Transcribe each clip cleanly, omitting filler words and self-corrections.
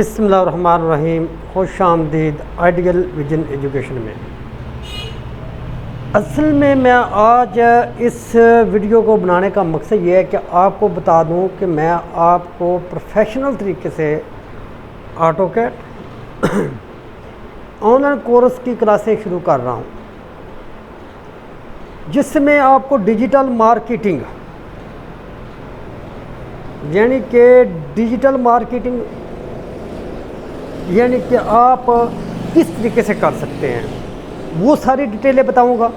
बिस्मिल्लाहिर्रहमानिर्रहीम। खुश आमदीद आइडियल विजन एजुकेशन में। असल में मैं आज इस वीडियो को बनाने का मकसद ये है कि आपको बता दूं कि मैं आपको प्रोफेशनल तरीके से ऑटोकैड ऑनलाइन कोर्स की क्लासें शुरू कर रहा हूं, जिसमें आपको डिजिटल मार्केटिंग यानी कि डिजिटल मार्केटिंग यानी कि आप किस तरीके से कर सकते हैं वो सारी डिटेलें बताऊंगा।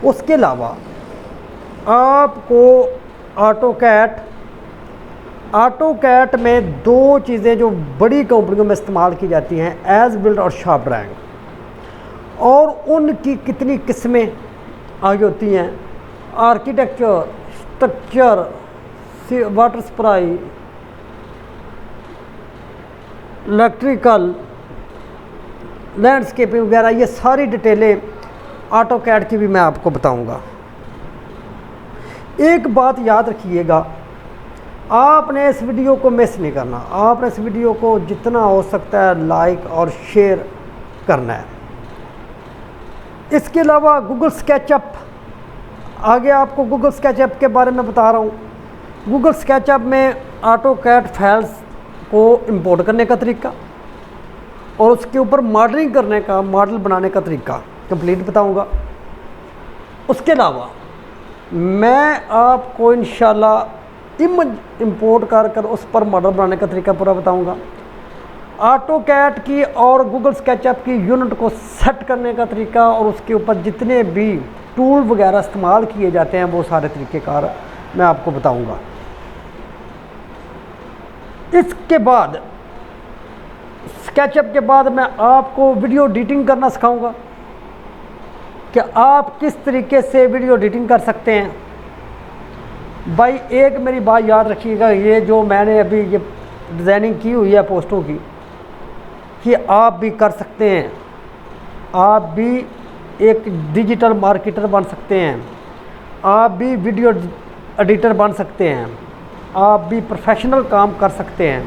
उसके अलावा आपको ऑटोकैड में दो चीज़ें जो बड़ी कंपनियों में इस्तेमाल की जाती हैं, एज बिल्ड और शार्प ड्राइंग, और उनकी कितनी किस्में आगे होती हैं। Architecture, structure, water supply, electrical, landscaping वगैरह, ये सारी डिटेलें ऑटोकैड की भी मैं आपको बताऊंगा। एक बात याद रखिएगा, आपने इस वीडियो को मिस नहीं करना। आपने इस वीडियो को जितना हो सकता है लाइक और शेयर करना है। इसके अलावा गूगल स्केचअप, आगे आपको गूगल स्केचअप के बारे में बता रहा हूँ। गूगल स्केचअप में ऑटोकैड फाइल्स को इंपोर्ट करने का तरीका और उसके ऊपर मॉडलिंग करने का, मॉडल बनाने का तरीका कंप्लीट बताऊंगा। उसके अलावा मैं आपको इंशाल्लाह इमेज इंपोर्ट कर उस पर मॉडल बनाने का तरीका पूरा बताऊंगा। ऑटोकैड की और गूगल स्केचअप की यूनिट को सेट करने का तरीका और उसके ऊपर जितने भी टूल वगैरह इस्तेमाल किए जाते हैं वो सारे तरीक़ेकार मैं आपको बताऊंगा। इसके बाद स्केचअप के बाद मैं आपको वीडियो एडिटिंग करना सिखाऊंगा कि आप किस तरीके से वीडियो एडिटिंग कर सकते हैं। भाई एक मेरी बात याद रखिएगा, ये जो मैंने अभी ये डिज़ाइनिंग की हुई है पोस्टों की, कि आप भी कर सकते हैं। आप भी एक डिजिटल मार्केटर बन सकते हैं, आप भी वीडियो एडिटर बन सकते हैं, आप भी प्रोफेशनल काम कर सकते हैं।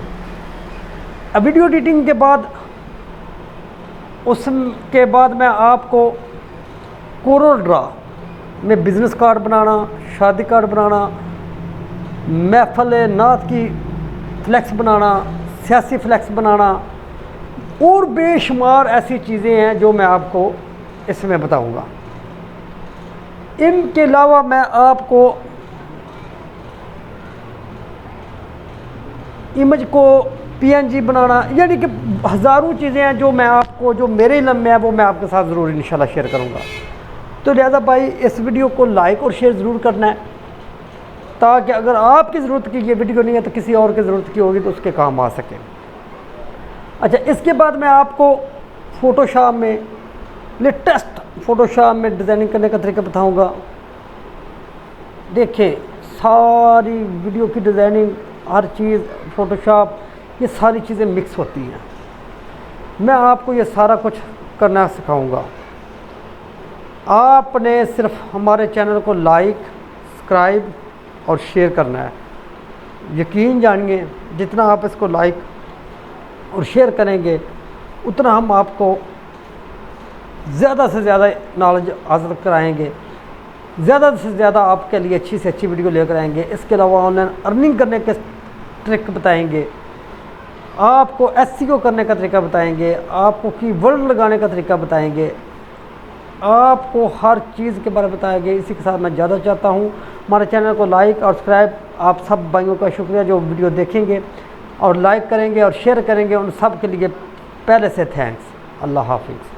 अब वीडियो एडिटिंग के बाद उसके बाद मैं आपको कोरल ड्रा में बिज़नेस कार्ड बनाना, शादी कार्ड बनाना, महफिल नात की फ्लैक्स बनाना, सियासी फ्लैक्स बनाना और बेशुमार ऐसी चीज़ें हैं जो मैं आपको इसमें बताऊंगा। इनके अलावा मैं आपको इमेज को PNG बनाना, यानी कि हज़ारों चीज़ें हैं जो मैं आपको, जो मेरे इल्म में है वो मैं आपके साथ ज़रूर इंशाल्लाह शेयर करूँगा। तो लिहाजा भाई इस वीडियो को लाइक और शेयर ज़रूर करना है, ताकि अगर आपकी ज़रूरत की ये वीडियो नहीं है तो किसी और की ज़रूरत की होगी तो उसके काम आ सके। अच्छा, इसके बाद मैं आपको फ़ोटोशॉप में, लेटेस्ट फ़ोटोशॉप में डिज़ाइनिंग करने का तरीका बताऊँगा। देखें, सारी वीडियो की डिज़ाइनिंग, हर चीज़ फ़ोटोशॉप, ये सारी चीज़ें मिक्स होती हैं। मैं आपको ये सारा कुछ करना सिखाऊंगा। आपने सिर्फ हमारे चैनल को लाइक, सब्सक्राइब और शेयर करना है। यकीन जानिए, जितना आप इसको लाइक और शेयर करेंगे उतना हम आपको ज़्यादा से ज़्यादा नॉलेज हासिल कराएंगे, ज़्यादा से ज़्यादा आपके लिए अच्छी से अच्छी वीडियो लेकर आएंगे। इसके अलावा ऑनलाइन अर्निंग करने के ट्रिक बताएंगे, आपको SEO करने का तरीका बताएंगे, आपको कीवर्ड लगाने का तरीका बताएंगे, आपको हर चीज़ के बारे में बताएंगे। इसी के साथ मैं ज़्यादा चाहता हूँ हमारे चैनल को लाइक और सब्सक्राइब। आप सब भाइयों का शुक्रिया जो वीडियो देखेंगे और लाइक करेंगे और शेयर करेंगे, उन सब के लिए पहले से थैंक्स। अल्लाह हाफिज़।